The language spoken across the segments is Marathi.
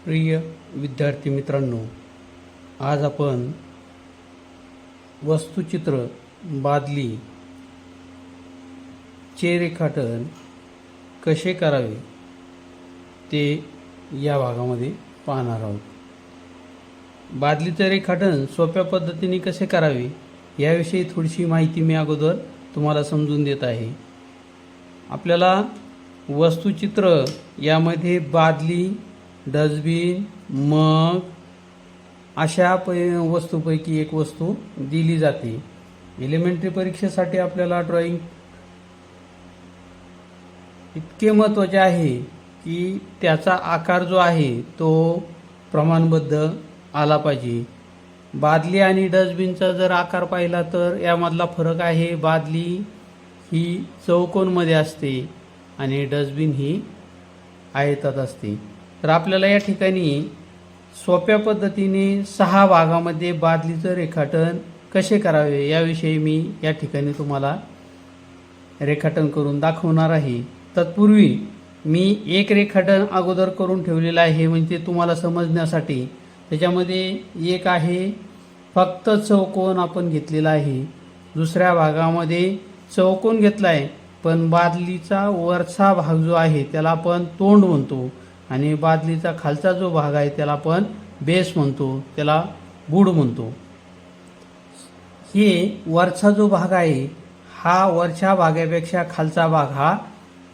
प्रिय विद्यार्थी मित्रांनो, आज आपण वस्तुचित्र बादली चे रेखाटन कसे करावे ते या भागामध्ये पाहणार आहोत. बादलीचे रेखाटन सोप्या पद्धतीने कसे करावे याविषयी थोडीशी माहिती मी अगोदर तुम्हाला समजून देत आहे. आपल्याला वस्तुचित्र यामध्ये बादली, डस्टबिन, मग अशा वस्तूपैकी एक वस्तू दिली जाते. एलिमेंटरी परीक्षेसाठी आपल्याला ड्रॉइंग इतके महत्त्वाचे आहे की त्याचा आकार जो आहे तो प्रमाणबद्ध आला पाहिजे. बादली आणि डस्टबिनचा जर आकार पाहिला तर यामधला फरक आहे. बादली ही चौकोनमध्ये असते आणि डस्टबिन ही आयतात असते. तर आपल्याला या ठिकाणी सोप्या पद्धतीने 6 भागामध्ये बादलीचं रेखाटन कसे करावे याविषयी मी या ठिकाणी तुम्हाला रेखाटन करून दाखवणार आहे. तत्पूर्वी मी एक रेखाटन अगोदर करून ठेवलेलं आहे म्हणजे तुम्हाला समजण्यासाठी. त्याच्यामध्ये एक आहे फक्त चौकोन आपण घेतलेला आहे. दुसऱ्या भागामध्ये चौकोन घेतला आहे पण बादलीचा वरचा भाग जो आहे त्याला आपण तोंड म्हणतो आणि बादलीचा खालचा जो भाग आहे त्याला आपण बेस म्हणतो, त्याला बुड म्हणतो. हे वरचा जो भाग आहे हा वरच्या भागापेक्षा खालचा भाग हा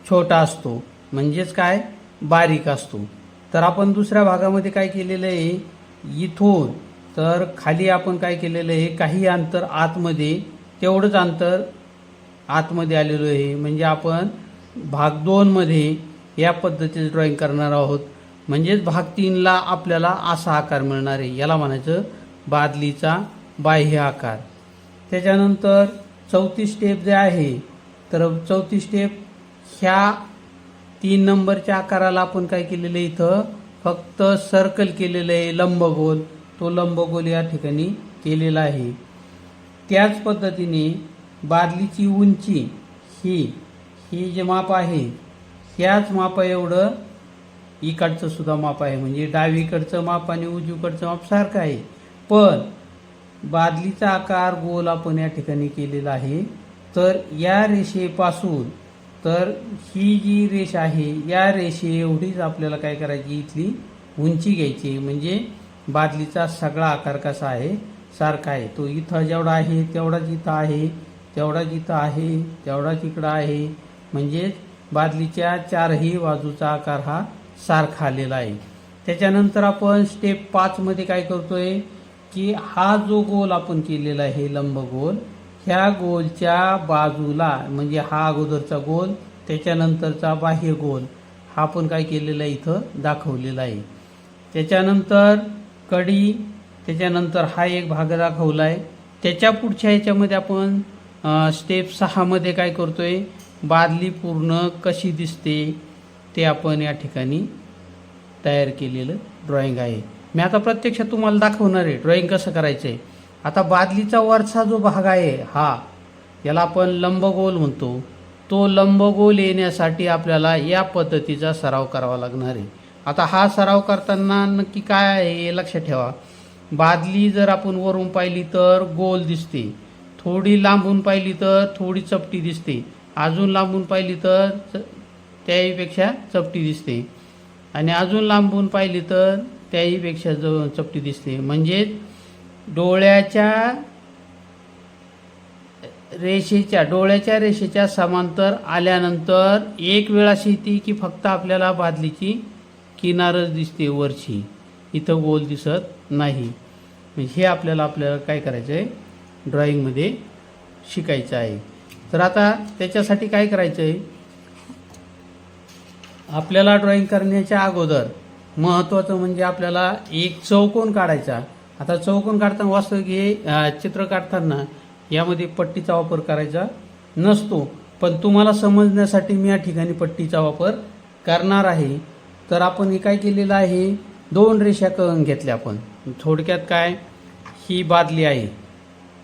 छोटा असतो, म्हणजेच काय बारीक असतो. तर आपण दुसऱ्या भागामध्ये काय केलेलं आहे, इथून तर खाली आपण काय केलेलं आहे, काही अंतर आतमध्ये, तेवढंच अंतर आतमध्ये आलेलो आहे. म्हणजे आपण भाग 2 मध्ये या पद्धतीचे ड्रॉइंग करणार आहोत. म्हणजेच भाग 3ला आपल्याला असा आकार मिळणार आहे. याला म्हणायचं बादलीचा बाह्य आकार. त्याच्यानंतर चौथी स्टेप जे आहे, तर चौथी स्टेप ह्या 3 नंबरच्या आकाराला आपण काय केलेलं आहे, इथं फक्त सर्कल केलेलं आहे, लंबगोल. तो लंबगोल या ठिकाणी केलेला आहे. त्याच पद्धतीने बादलीची उंची ही जे माप आहे ह्याच मापा एवढं इकडचं सुद्धा माप आहे. म्हणजे डावीकडचं माप आणि उजवीकडचं माप सारखं आहे. पण बादलीचा आकार गोल आपण या ठिकाणी केलेला आहे. तर या रेषेपासून तर ही जी रेष आहे या रेषे एवढीच आपल्याला काय करायची, इथली उंची घ्यायची. म्हणजे बादलीचा सगळा आकार कसा आहे, सारखा आहे. तो इथं जेवढा आहे तेवढाच इथं आहे, तेवढाच इथं आहे, तेवढाच इकडं आहे. म्हणजेच बादलीच्या 4ही बाजूचा आकार हा सारखा आलेला आहे. त्याच्यानंतर आपण स्टेप 5 मध्ये काय करतोय की हा जो गोल आपण केलेला आहे लंबगोल, ह्या गोलच्या बाजूला म्हणजे हा अगोदरचा गोल, त्याच्यानंतरचा बाह्य गोल हा आपण काय केलेला आहे, इथं दाखवलेला आहे. त्याच्यानंतर कडी, त्याच्यानंतर हा एक भाग दाखवला आहे. त्याच्या पुढच्या ह्याच्यामध्ये आपण स्टेप 6 मध्ये काय करतोय, बादली पूर्ण कशी दिसते ते आपण या ठिकाणी तयार केलेलं ड्रॉइंग आहे. मी आता प्रत्यक्षात तुम्हाला दाखवणार आहे ड्रॉइंग कसं करायचं आहे. आता बादलीचा वरचा जो भाग आहे हा, याला आपण लंबगोल म्हणतो. तो लंबगोल येण्यासाठी आपल्याला या पद्धतीचा सराव करावा लागणार आहे. आता हा सराव करताना नक्की काय आहे हे लक्षात ठेवा. बादली जर आपण वरून पाहिली तर गोल दिसते, थोडी लांबून पाहिली तर थोडी चपटी दिसते, अजून लांबून पाहिली तर त्याहीपेक्षा चपटी दिसते, आणि अजून लांबून पाहिली तर त्याहीपेक्षा चपटी दिसते. म्हणजे डोळ्याच्या रेषेच्या समांतर आल्यानंतर एक वेळ अशी येते की फक्त आपल्याला बादलीची किनारच दिसते वरची, इथं गोल दिसत नाही. हे आपल्याला काय करायचं आहे, ड्रॉइंगमध्ये शिकायचं आहे. तर आता त्याच्यासाठी काय करायचं आहे, आपल्याला ड्रॉइंग करण्याच्या अगोदर महत्त्वाचं म्हणजे आपल्याला एक चौकोन काढायचा. आता चौकोन काढताना वास्तविक हे चित्र काढताना यामध्ये पट्टीचा वापर करायचा नसतो, पण तुम्हाला समजण्यासाठी मी या ठिकाणी पट्टीचा वापर करणार आहे. तर आपण हे काय केलेलं आहे, 2 रेषा घेतल्या. आपण थोडक्यात काय, ही बादली आहे.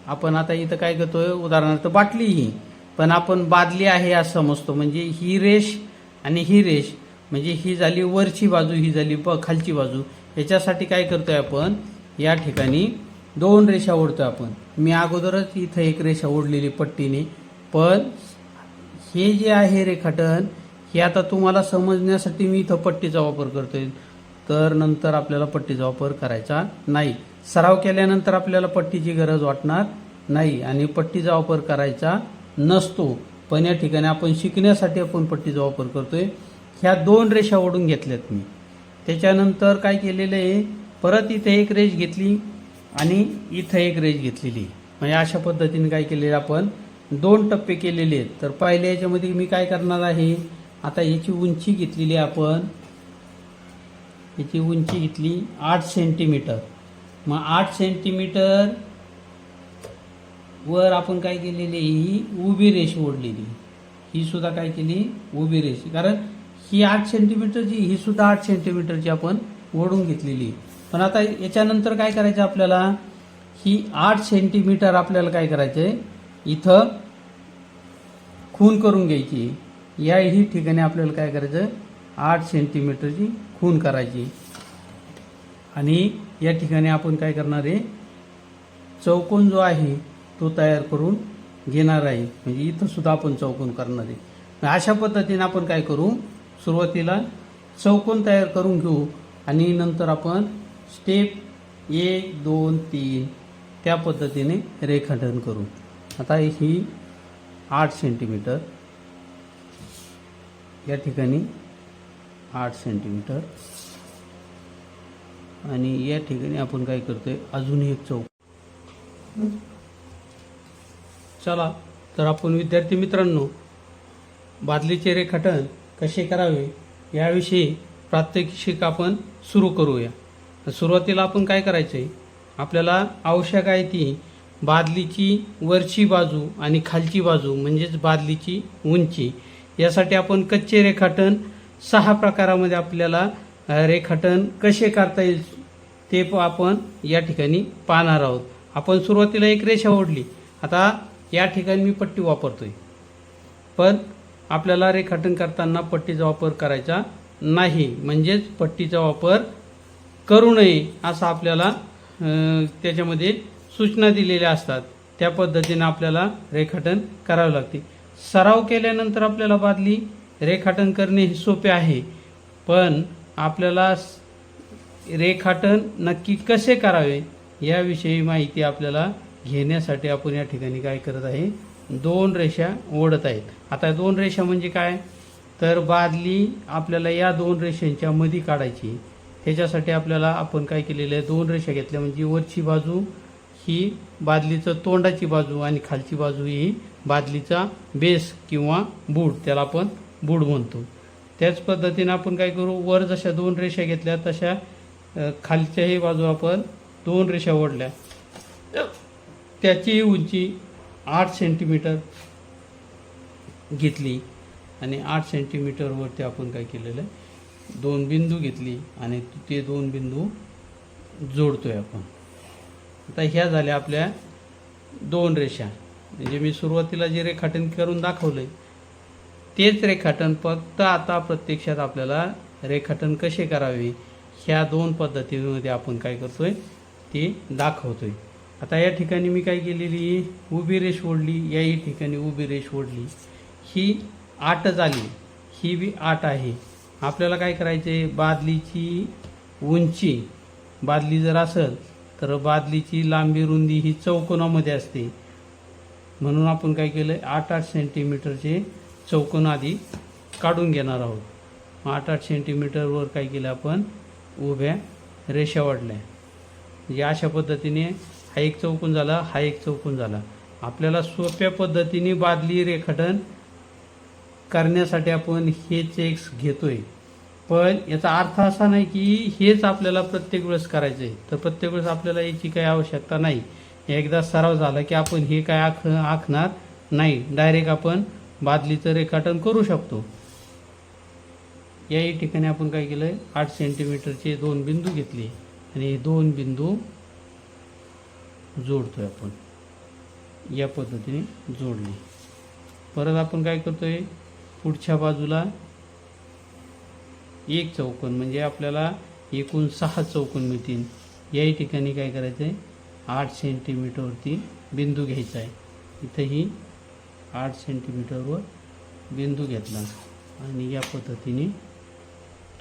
आपण आता इथं काय करतोय, उदाहरणार्थ बाटली ही, पण आपण बादली आहे असं समजतो. म्हणजे ही रेष आणि ही रेष म्हणजे ही झाली वरची बाजू, ही झाली खालची बाजू. याच्यासाठी काय करतोय आपण, या ठिकाणी 2 रेषा ओढतोय आपण. मी अगोदरच इथं एक रेषा ओढलेली पट्टीने, पण हे जे आहे रेखाटन, हे आता तुम्हाला समजण्यासाठी मी इथं पट्टीचा वापर करतोय. तर नंतर आपल्याला पट्टीचा वापर करायचा नाही. सराव केल्यानंतर आपल्याला पट्टीची गरज वाटणार नाही आणि पट्टीचा वापर करायचा नसतो. पण या ठिकाणी आपण शिकण्यासाठी आपण पट्टीचा वापर करतोय. ह्या 2 रेषा ओढून घेतल्यात मी. त्याच्यानंतर काय केलेलं आहे, परत इथे एक रेष घेतली आणि इथं एक रेष घेतलेली. म्हणजे अशा पद्धतीने काय केलेलं आपण 2 टप्पे केलेले आहेत. तर पहिल्या याच्यामध्ये मी काय करणार आहे, आता याची उंची घेतलेली आपण, याची उंची घेतली 8 सेंटीमीटर. मग 8 सेंटीमीटर वर आपण काय केलेली, ही उभी रेष ओढलेली. ही सुद्धा काय केली, उभी रेष. कारण ही 8 सेंटीमीटरची, ही सुद्धा 8 सेंटीमीटरची आपण ओढून घेतलेली. पण आता याच्यानंतर काय करायचं आपल्याला, ही 8 सेंटीमीटर आपल्याला काय करायचंय, इथं खून करून घ्यायची. याही ठिकाणी आपल्याला काय करायचं, 8 सेंटीमीटरची खून करायची. आणि या ठिकाणी आपण काय करणार आहे, चौकोन जो आहे तो तयार करून घेणार आहे. म्हणजे इथं सुद्धा आपण चौकोन करणार आहे. अशा पद्धतीने आपण काय करू, सुरुवातीला चौकोन तयार करून घेऊ आणि नंतर आपण स्टेप 1, 2, 3 त्या पद्धतीने रेखाटन करू. आता ही 8 सेंटीमीटर, या ठिकाणी 8 सेंटीमीटर आणि या ठिकाणी आपण काय करतोय, अजून एक चौक. चला तर आपण विद्यार्थी मित्रांनो, बादलीचे रेखाटन कसे करावे याविषयी प्रात्यक्षिक आपण सुरू करूया. सुरुवातीला आपण काय करायचं आहे, आपल्याला आवश्यक आहे ती बादलीची वरची बाजू आणि खालची बाजू म्हणजेच बादलीची उंची. यासाठी आपण कच्चे रेखाटन 6 प्रकारामध्ये आपल्याला रेखाटन कसे करता येईल ते आपण या ठिकाणी पाहणार आहोत. आपण सुरुवातीला एक रेषा ओढली. आता या ठिकाणी मी पट्टी वापरतोय, पण आपल्याला रेखाटन करताना पट्टीचा वापर करायचा नाही. म्हणजेच पट्टीचा वापर करू नये असं आपल्याला त्याच्यामध्ये सूचना दिलेल्या असतात. त्या पद्धतीने आपल्याला रेखाटन करावे लागते. सराव केल्यानंतर आपल्याला बादली रेखाटन करणे हे सोपे आहे, पण आपल्याला रेखाटन नक्की कसे करावे याविषयी माहिती आपल्याला घेण्यासाठी आपण या ठिकाणी काय करत आहे, 2 रेषा ओढत आहेत. आता 2 रेषा म्हणजे काय, तर बादली आपल्याला या 2 रेषांच्या मध्ये काढायची. त्याच्यासाठी आपल्याला आपण काय केलेलं आहे, 2 रेषा घेतल्या. म्हणजे वरची बाजू ही बादलीचं तोंडाची बाजू आणि खालची बाजू ही बादलीचा बेस किंवा बूड, त्याला आपण बूड म्हणतो. त्याच पद्धतीने आपण काय करू, वर जशा 2 रेषा घेतल्या तशा खालच्याही बाजू आपण 2 रेषा ओढल्या. त्याची उंची 8 सेंटीमीटर घेतली आणि 8 सेंटीमीटरवरती आपण काय केलेलं आहे, 2 बिंदू घेतली आणि ते 2 बिंदू जोडतोय आपण. आता ह्या झाल्या आपल्या 2 रेषा. म्हणजे मी सुरुवातीला जे रेखाटन करून दाखवलंय तेच रेखाटन, फक्त आता प्रत्यक्षात आपल्याला रेखाटन कसे करावे ह्या 2 पद्धतीमध्ये आपण काय करतोय ते दाखवतोय. आता या ठिकाणी मी काय केलेली, उभी रेष ओढली. याही ठिकाणी उभी रेष ओढली. ही 8 झाली, ही बी 8 आहे. आपल्याला काय करायचे, बादलीची उंची, बादली जर असेल तर बादलीची लांबी रुंदी ही चौकोनामध्ये असते. म्हणून आपण काय केलं, 8-8 सेंटीमीटरचे चौकोन आधी काढून घेणार आहोत. 8-8 सेंटीमीटरवर काय केलं आपण, उभ्या रेषा ओढल्या. म्हणजे अशा पद्धतीने हा एक चौकोन झाला, हा एक चौकोन झाला. आपल्याला सोप्या पद्धतीने बादली रेखाटन करण्यासाठी आपण हेच एक घेतोय. पण याचा अर्थ असा नाही की हेच आपल्याला प्रत्येक वेळेस करायचं आहे. तर प्रत्येक वेळेस आपल्याला याची काही आवश्यकता नाही. एकदा सराव झाला की आपण हे काय आखणार नाही, डायरेक्ट आपण बादलीचं रेखाटन करू शकतो. याही ठिकाणी आपण काय केलंय, 8 सेंटीमीटरचे 2 बिंदू घेतले आणि 2 बिंदू जोडतोय आपण. या पद्धतीने जोडले. परत आपण काय करतोय, पुढच्या बाजूला एक चौकोन म्हणजे आपल्याला एकूण 6 चौकोन मिळतील. याही ठिकाणी काय करायचं आहे, 8 सेंटीमीटरवरती बिंदू घ्यायचा आहे. इथंही 8 सेंटीमीटरवर बिंदू घेतला आणि या पद्धतीने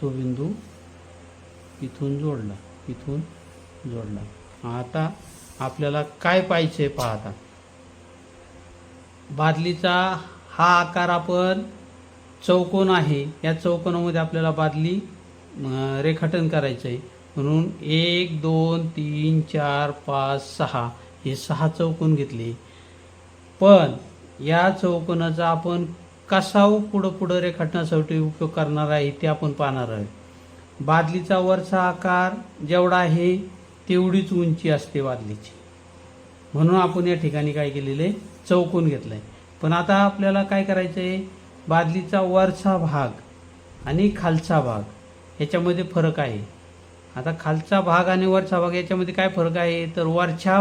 तो बिंदू इथून जोडला. आता आपल्याला काय पाहिजे आहे पहा. आता बादलीचा हा आकार आपण चौकोन आहे, या चौकोनामध्ये आपल्याला बादली रेखाटन करायचं आहे. म्हणून 1 2 3 4 5 6 हे 6 चौकोन घेतले. पण या चौकोनाचा आपण कसा पुढं रेखाटण्यासाठी उपयोग करणार आहे ते आपण पाहणार आहे. बादलीचा वरचा आकार जेवढा आहे तेवढीच उंची असते बादलीची, म्हणून आपण या ठिकाणी काय केलेले चौकोन घेतलाय. पण आता आपल्याला काय करायचं आहे, बादलीचा वरचा भाग आणि खालचा भाग याच्यामध्ये फरक आहे. आता खालचा भाग आणि वरचा भाग याच्यामध्ये काय फरक आहे, तर वरच्या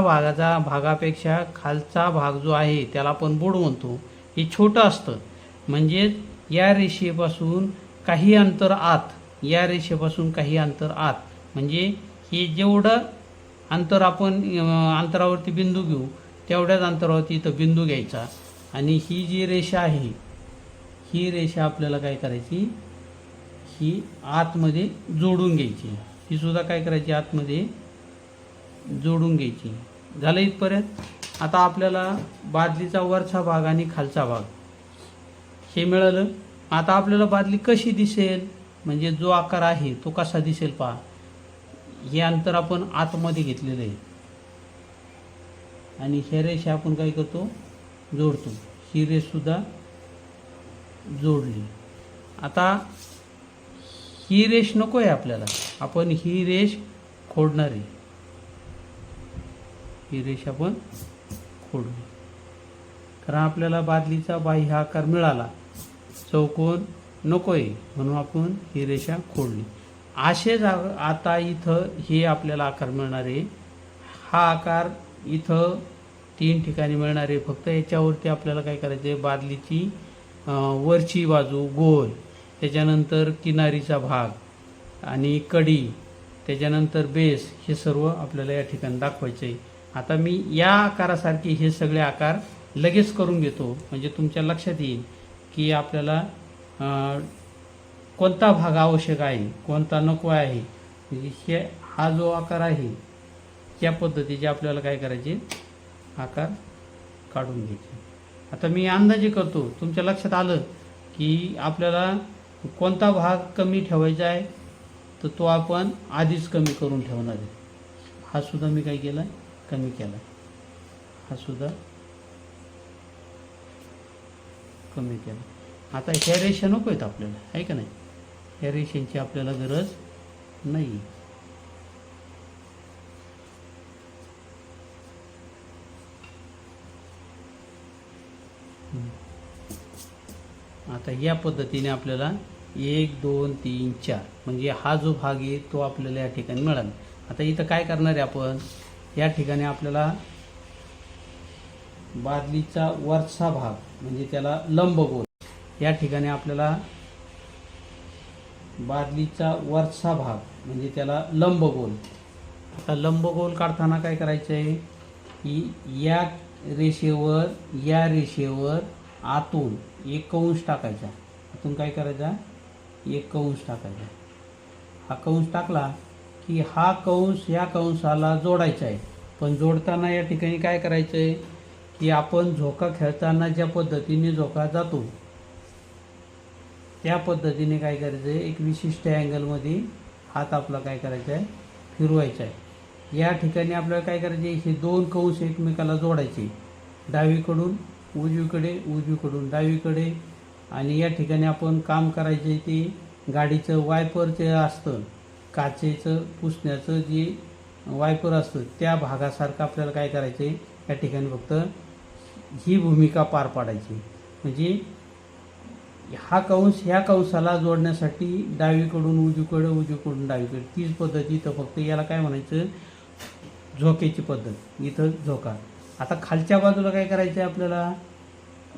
भागापेक्षा खालचा भाग जो आहे त्याला आपण बोर्ड म्हणतो, हे छोटं असतं. म्हणजे या रेषेपासून काही अंतर आत, म्हणजे हे जेवढं अंतर आपण अंतरावरती बिंदू घेऊ तेवढ्याच अंतरावरती इथं बिंदू घ्यायचा. आणि ही जी रेषा आहे, ही रेषा आपल्याला काय करायची, ही आतमध्ये जोडून घ्यायची. ही सुद्धा काय करायची, आतमध्ये जोडून घ्यायची. झालं इथपर्यंत. आता आपल्याला बादलीचा वरचा भाग आणि खालचा भाग हे मिळालं. आता आपल्याला बादली कशी दिसेल, म्हणजे जो आकार आहे तो कसा दिसेल पहा. हे अंतर आपण आतमध्ये घेतलेलं आहे आणि हे रेषा आपण काय करतो, जोडतो. ही रेष सुद्धा जोडली. आता ही रेष नको आहे आपल्याला, आपण ही रेष खोडणार आहे. ही रेष आपण खोडली कारण आपल्याला बादलीचा बाह्य आकार मिळाला, चौकोन नको आहे म्हणून आपण ही रेषा खोडली. असेच आता इथं हे आपल्याला आकार मिळणार आहे. हा आकार इथं 3 ठिकाणी मिळणार आहे. फक्त याच्यावरती आपल्याला काय करायचं आहे, बादलीची वरची बाजू गोल, त्याच्यानंतर किनारीचा भाग आणि कडी, त्याच्यानंतर बेस, हे सर्व आपल्याला या ठिकाणी दाखवायचे आहे. आता मी या आकारासारखे हे सगळे आकार लगेच करून घेतो, म्हणजे तुमच्या लक्षात येईल की आपल्याला कोणता भाग आवश्यक आहे, कोणता नको आहे. म्हणजे हा जो आकार आहे त्या पद्धतीचे आपल्याला काय करायचे, आकार काढून घ्यायचे. आता मी अंदाजे करतो, तुमच्या लक्षात आलं की आपल्याला कोणता भाग कमी ठेवायचा आहे, तर तो आपण आधीच कमी करून ठेवणार आहे. हा सुद्धा मी काय केला, कमी केला. हा सुद्धा कमी केला. आता ह्या रेषा नको आहेत आपल्याला, आहे का नाही, ह्या रेषांची आपल्याला गरज नाही. आता या पद्धतीने आपल्याला 1 2 3 4 म्हणजे हा जो भाग आहे तो आपल्याला या ठिकाणी मिळाला. आता इथं काय करणार आहे आपण, या ठिकाणी आपल्याला बादलीचा वरचा भाग म्हणजे त्याला लंबगोल, या ठिकाणी आपल्याला बादलीचा वरचा भाग म्हणजे त्याला लंबगोल. आता लंबगोल काढताना काय करायचं आहे की या रेषेवर आतून एक कंस टाकायचा. आतून काय करायचा, एक कंस टाकायचा. हा कंस टाकला की हा कंस या कंसाला जोडायचा आहे. पण जोडताना या ठिकाणी काय करायचं आहे की आपण झोका खेळताना ज्या पद्धतीने झोका जातो त्या पद्धतीने काय करायचं आहे, एक विशिष्ट अँगलमध्ये हात आपला काय करायचा आहे, फिरवायचा आहे. या ठिकाणी आपल्याला काय करायचे, हे 2 कंस एकमेकाला जोडायचे, डावीकडून उजवीकडे, उजवीकडून डावीकडे. आणि या ठिकाणी आपण काम करायचे ते गाडीचं वायपरचं असतं, काचेचं पुसण्याचं जे वायपर असतं त्या भागासारखं आपल्याला काय करायचं आहे, या ठिकाणी फक्त ही भूमिका पार पाडायची. म्हणजे हा कंस ह्या कंसाला जोडण्यासाठी डावीकडून उजवीकडे, उजवीकडून डावीकडे, तीच पद्धती. तर फक्त याला काय म्हणायचं, झोक्याची पद्धत. इथं झोका. आता खालच्या बाजूला काय करायचं आहे आपल्याला,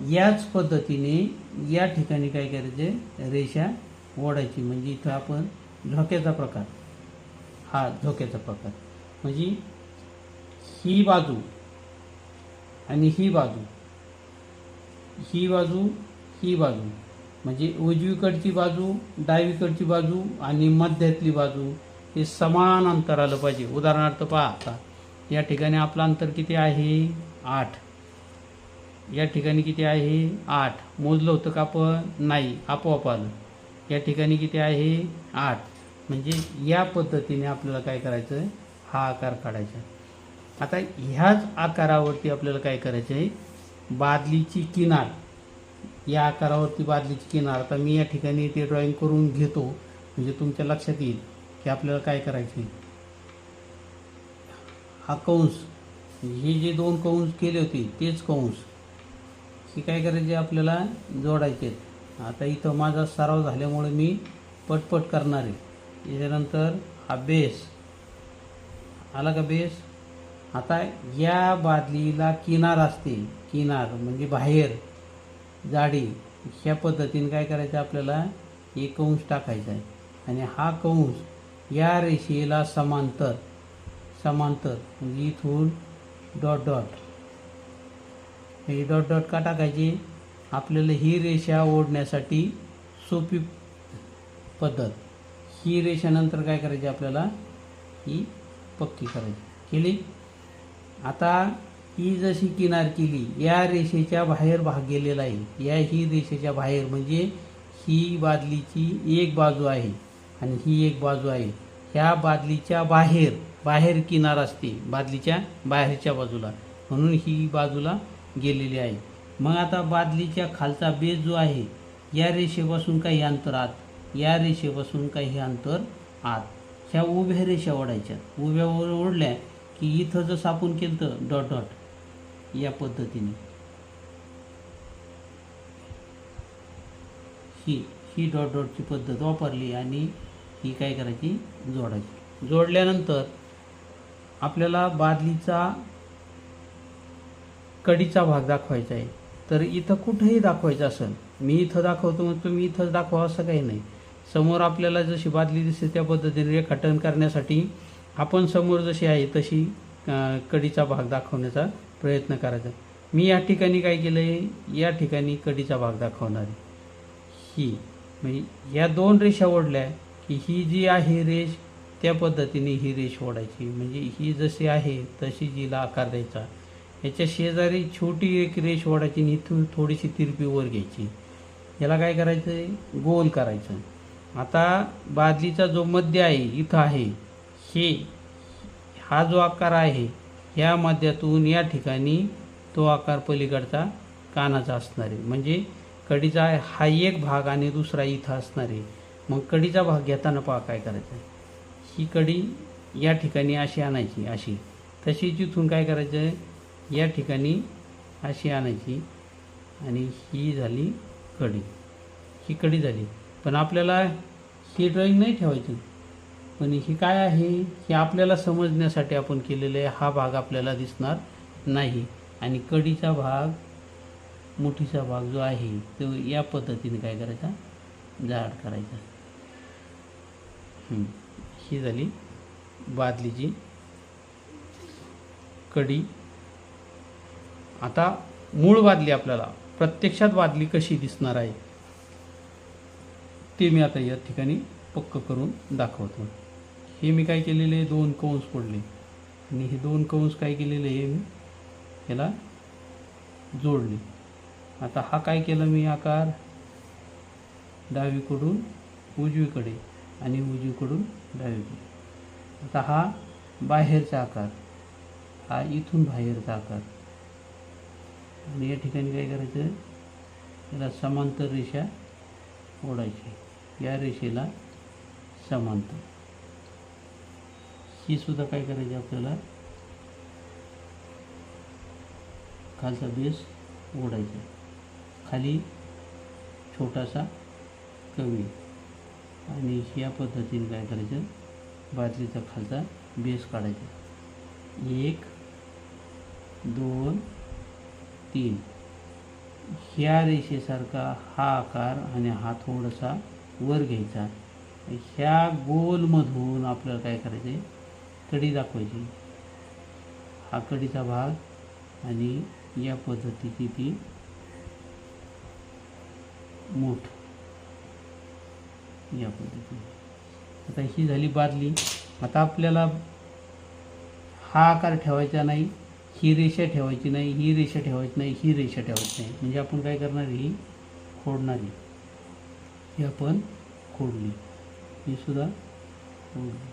याच पद्धतीने या ठिकाणी काय करायचे, रेषा ओढायची. म्हणजे इथं आपण झोक्याचा प्रकार, हा झोक्याचा प्रकार. म्हणजे ही बाजू आणि ही बाजू, ही बाजू, ही बाजू, म्हणजे उजवीकडची बाजू, डावीकडची बाजू आणि मध्यातली बाजू हे समान अंतर आलं पाहिजे. उदाहरणार्थ पहा, आता या ठिकाणी आपलं अंतर किती आहे? 8. या ठिकाणी किती आहे? 8. मोजलं होतं का आपण? नाही, आपोआप आलं. या ठिकाणी किती आहे? 8. म्हणजे या पद्धतीने आपल्याला काय करायचं आहे? हा आकार काढायचा. आता ह्याच आकारावरती आपल्याला काय करायचं आहे? बादलीची किनार, या आकारावरती बादलीची किनार. आता मी या ठिकाणी ते ड्रॉईंग करून घेतो म्हणजे तुमच्या लक्षात येईल की आपल्याला काय करायचं आहे. हा कंस, हे जे 2 कंस केले होते तेच कंस हे काय करायचे आपल्याला? जोडायचे. आता इथं माझा सराव झाल्यामुळे मी पटपट करणार आहे. त्याच्यानंतर हा बेस आला का? बेस. आता या बादलीला किनार असते, किनार म्हणजे बाहेर जाडी. ह्या पद्धतीने काय करायचं आपल्याला? एक कंस टाकायचा आहे आणि हा कंस या रेषेला समांतर, समांतर म्हणजे इथून डॉट डॉट, हे डॉट डॉट का टाकायची? आपल्याला ही रेषा ओढण्यासाठी सोपी पद्धत. ही रेषानंतर काय करायची आपल्याला? ही पक्की करायची. केली. आता ही जशी किनार केली, या रेषेच्या बाहेर भाग गेलेला आहे. या ही रेषेच्या बाहेर म्हणजे ही बादलीची एक बाजू आहे आणि ही एक बाजू आहे. ह्या बादलीच्या बाहेर, बाहेर किनार असते बादलीच्या बाहेरच्या बाजूला, म्हणून ही बाजूला गेलेली आहे. मग आता बादलीच्या खालचा बेस जो आहे, या रेषेपासून काही अंतर आत, या रेषेपासून काही अंतर आत, ह्या उभ्या रेषा ओढायच्या. उभ्या ओढल्या की इथं जसं आपण केलं तर डॉट डॉट या पद्धतीने ही डॉट डॉटची पद्धत वापरली आणि ही काय करायची? जोडायची. जोडल्यानंतर आपल्याला बादलीचा कडीचा भाग दाखवायचा आहे. तर इथं कुठेही दाखवायचं असेल, मी इथं दाखवतो मग तुम्ही इथंच दाखवा असं काही नाही. समोर आपल्याला जशी बादली दिसते त्या पद्धतीने रेखाटन करण्यासाठी आपण समोर जशी आहे तशी कडीचा भाग दाखवण्याचा प्रयत्न करायचा. मी या ठिकाणी काय केलं आहे? या ठिकाणी कडीचा भाग दाखवणार आहे. ही म्हणजे या 2 रेषा ओढल्या की ही जी आहे रेष, त्या पद्धतीने ही रेष ओढायची. म्हणजे ही जशी आहे तशी जिला आकार द्यायचा. याच्या शेजारी छोटी एक रेष ओढायची आणि इथून थोडीशी तिरपी वर घ्यायची. याला काय करायचं आहे? गोल करायचं. आता बादलीचा जो मध्य आहे इथं आहे, हा जो आकार आहे ह्या मध्यातून या ठिकाणी तो आकार पलीकडचा कानाचा असणार आहे. म्हणजे कडीचा हा एक भाग आणि दुसरा इथं असणार आहे. मग कडीचा भाग घेताना पहा काय करायचं आहे? ही कडी या ठिकाणी अशी आणायची, अशी. तशी जिथून काय करायचं आहे? या ठिकाणी अशी आणायची आणि ही झाली कडी. ही कडी झाली. पण आपल्याला ही ड्रॉईंग नाही ठेवायची. पण ही काय आहे हे आपल्याला समजण्यासाठी आपण केलेलं आहे. हा भाग आपल्याला दिसणार नाही आणि कडीचा भाग, मुठीचा भाग जो आहे तो या पद्धतीने काय करायचा? जाड करायचा. ही झाली बादलीची कडी. आता मूळ बादली आपल्याला प्रत्यक्षात बादली कशी दिसणार आहे ते मी आता या ठिकाणी पक्क करून दाखवतो. हे मी काय केलेले आहे? 2 कंस पडले आणि हे 2 कंस काय केलेले आहे? मी ह्याला जोडले. आता हा काय केला मी आकार? डावीकडून उजवीकडे आणि उजवीकडून डावीकडे. आता हा बाहेरचा आकार, हा इथून बाहेरचा आकार आणि या ठिकाणी काय करायचं? याला समांतर रेषा ओढायची. या रेषेला समांतर ही सुद्धा काय करायची आपल्याला? खालचा बेस ओढायचा. खाली छोटासा कवी आणि या पद्धतीने काय करायचं? बादलीचा खालचा बेस काढायचा. 1 2 3 ह्या रेषेसारखा हा आकार आणि हा थोडासा वर घ्यायचा. ह्या गोलमधून आपल्याला काय करायचं आहे, कडी दाखवायची. हा कडीचा भाग आणि या पद्धतीची ती मूठ या पद्धतीने. आता ही झाली बादली. आता आपल्याला हा आकार ठेवायचा नाही, ही रेषा ठेवायची नाही, ही रेषा ठेवायची नाही, ही रेषा ठेवायची नाही. म्हणजे आपण काय करणार, ही खोडणारी, ही आपण खोडली, ही सुद्धा खोडली.